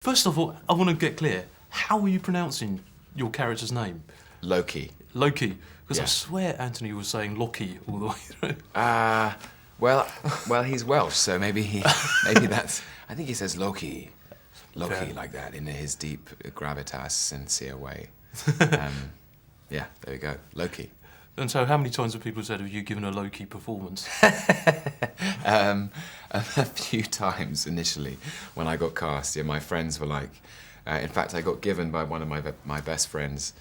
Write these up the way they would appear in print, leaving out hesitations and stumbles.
First of all, I want to get clear. How are you pronouncing your character's name? Loki. Loki. Because Yeah. I swear Anthony was saying Loki all the way through. Well, he's Welsh, so maybe that's. I think he says Loki, Fair. like that in his deep gravitas, sincere way. Yeah, there we go, Loki. And so how many times have people said, have you given a Loki performance? A few times initially when I got cast. Yeah, my friends were like. In fact, I got given by one of my best friends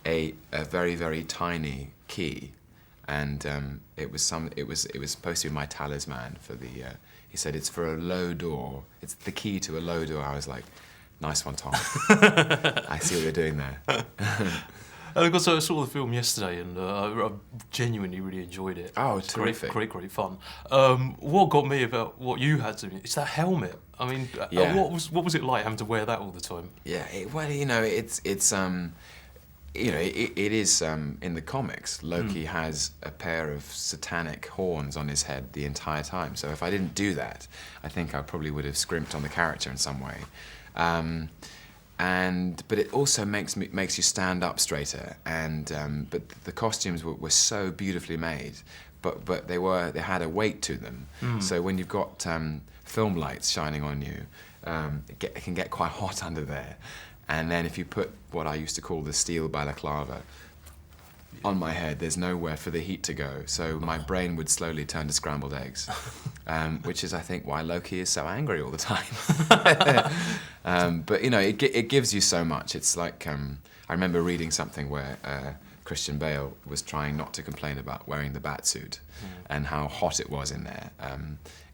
a very, very tiny key, and it was supposed to be my talisman for the. He said it's for a low door. It's the key to a low door. I was like, nice one, Tom. I see what you're doing there. And of course, I saw the film yesterday, and I genuinely really enjoyed it. Oh, It's terrific. Great fun. What got me about what you had to do, it's that helmet. I mean, Yeah. what was it like having to wear that all the time? Yeah, it is in the comics. Loki has a pair of satanic horns on his head the entire time. So if I didn't do that, I think I probably would have scrimped on the character in some way. But it also makes you stand up straighter. But the costumes were so beautifully made, but they had a weight to them. So when you've got film lights shining on you, it can get quite hot under there. And then if you put what I used to call the steel balaclava on my head, there's nowhere for the heat to go. So my brain would slowly turn to scrambled eggs, which is, I think, why Loki is so angry all the time. But, it gives you so much. It's like, I remember reading something where Christian Bale was trying not to complain about wearing the batsuit and how hot it was in there.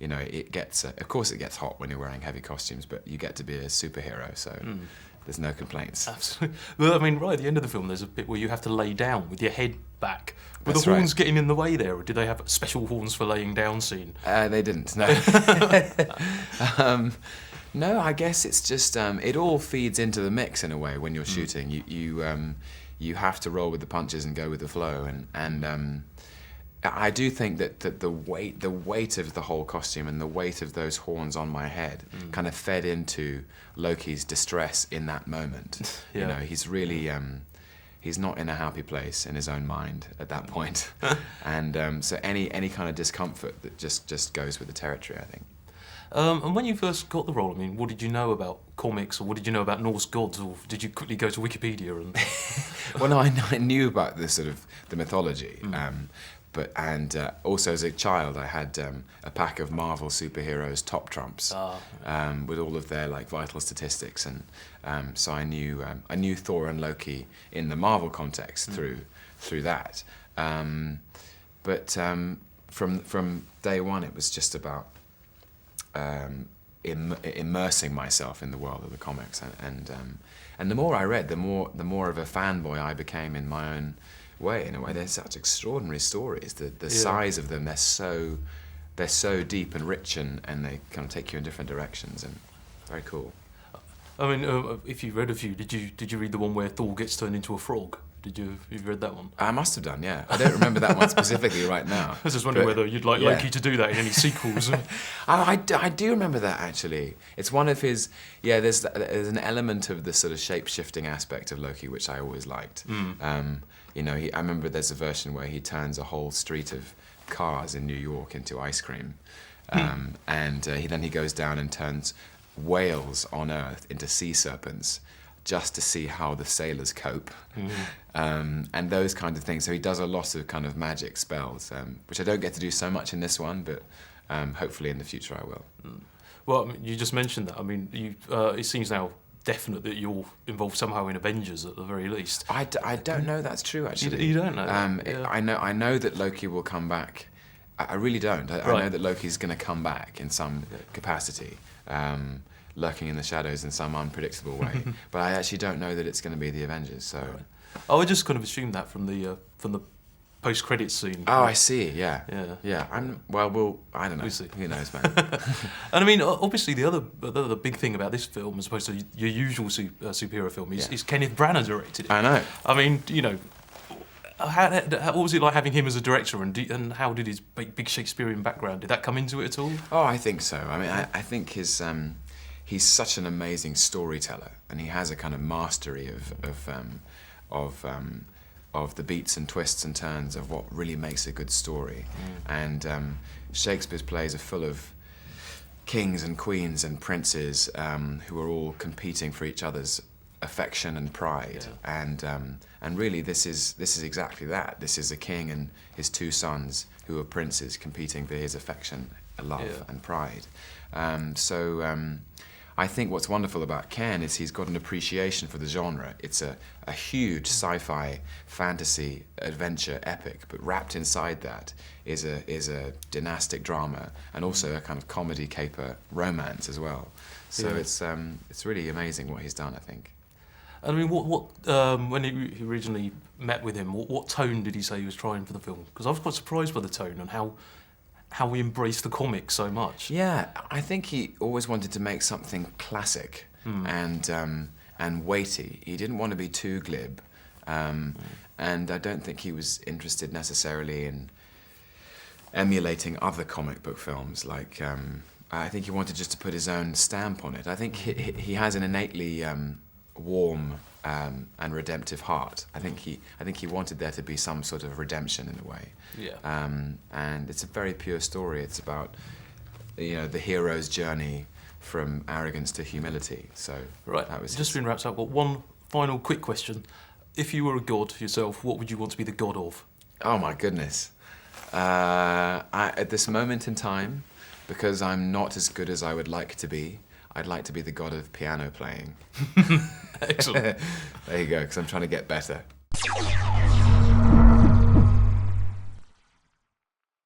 It gets, of course it gets hot when you're wearing heavy costumes, but you get to be a superhero, so there's no complaints. Absolutely. Well, I mean, right at the end of the film, there's a bit where you have to lay down with your head back. Were That's the horns right. getting in the way there, or did they have special horns for laying down scene? They didn't, no. No, I guess it's just, it all feeds into the mix in a way when you're shooting. You have to roll with the punches and go with the flow, and I do think that the weight of the whole costume and the weight of those horns on my head kind of fed into Loki's distress in that moment. Yeah. He's really he's not in a happy place in his own mind at that point, and so any kind of discomfort that just goes with the territory, I think. And when you first got the role, I mean, what did you know about comics, or what did you know about Norse gods, or did you quickly go to Wikipedia and? Well, no, I knew about the mythology. But also as a child, I had a pack of Marvel superheroes top trumps with all of their vital statistics, and so I knew Thor and Loki in the Marvel context through that. But from day one, it was just about immersing myself in the world of the comics, and the more I read, the more of a fanboy I became in my own way. In a way, they're such extraordinary stories. The size of them, they're so deep and rich, and they kind of take you in different directions, and very cool. I mean, if you read a few, did you read the one where Thor gets turned into a frog? You've read that one? I must have done, yeah. I don't remember that one specifically right now. I was just wondering whether you'd like Loki to do that in any sequels. I do remember that, actually. It's one of his. Yeah, there's an element of the sort of shape-shifting aspect of Loki which I always liked. I remember there's a version where he turns a whole street of cars in New York into ice cream, and then he goes down and turns whales on Earth into sea serpents, just to see how the sailors cope, and those kind of things. So he does a lot of kind of magic spells, which I don't get to do so much in this one, but hopefully in the future I will. Well, I mean, you just mentioned that. I mean, it seems now definite that you're involved somehow in Avengers at the very least. I don't know that's true, actually. You don't know that? Yeah. I know that Loki will come back. I really don't. I know that Loki's going to come back in some capacity. Lurking in the shadows in some unpredictable way, but I actually don't know that it's going to be the Avengers. So, I just kind of assumed that from the post-credits scene. Oh, I see. Yeah. Yeah. I don't know. We'll see. Who knows, man? And I mean, obviously, the other big thing about this film, as opposed to your usual superhero film, is Kenneth Branagh directed it. I know. I mean, What was it like having him as a director, and how did his big Shakespearean background, did that come into it at all? Oh, I think so. I mean, I think he's such an amazing storyteller, and he has a kind of mastery of the beats and twists and turns of what really makes a good story. And Shakespeare's plays are full of kings and queens and princes who are all competing for each other's affection and pride. And really, this is exactly that. This is a king and his two sons who are princes competing for his affection, love, and pride. I think what's wonderful about Ken is he's got an appreciation for the genre. It's a huge sci-fi, fantasy, adventure epic, but wrapped inside that is a dynastic drama and also a kind of comedy caper romance as well. So it's really amazing what he's done, I think. I mean, when he originally met with him, what tone did he say he was trying for the film? Because I was quite surprised by the tone and how he embraced the comic so much. Yeah, I think he always wanted to make something classic and weighty. He didn't want to be too glib, and I don't think he was interested necessarily in emulating other comic book films. Like, I think he wanted just to put his own stamp on it. I think he has an innately warm and redemptive heart. I think he wanted there to be some sort of redemption in a way. Yeah. And it's a very pure story. It's about the hero's journey from arrogance to humility. So right. That was just been wrapped up. Got one final quick question: if you were a god yourself, what would you want to be the god of? Oh my goodness! At this moment in time, because I'm not as good as I would like to be, I'd like to be the god of piano playing. Excellent. There you go, because I'm trying to get better.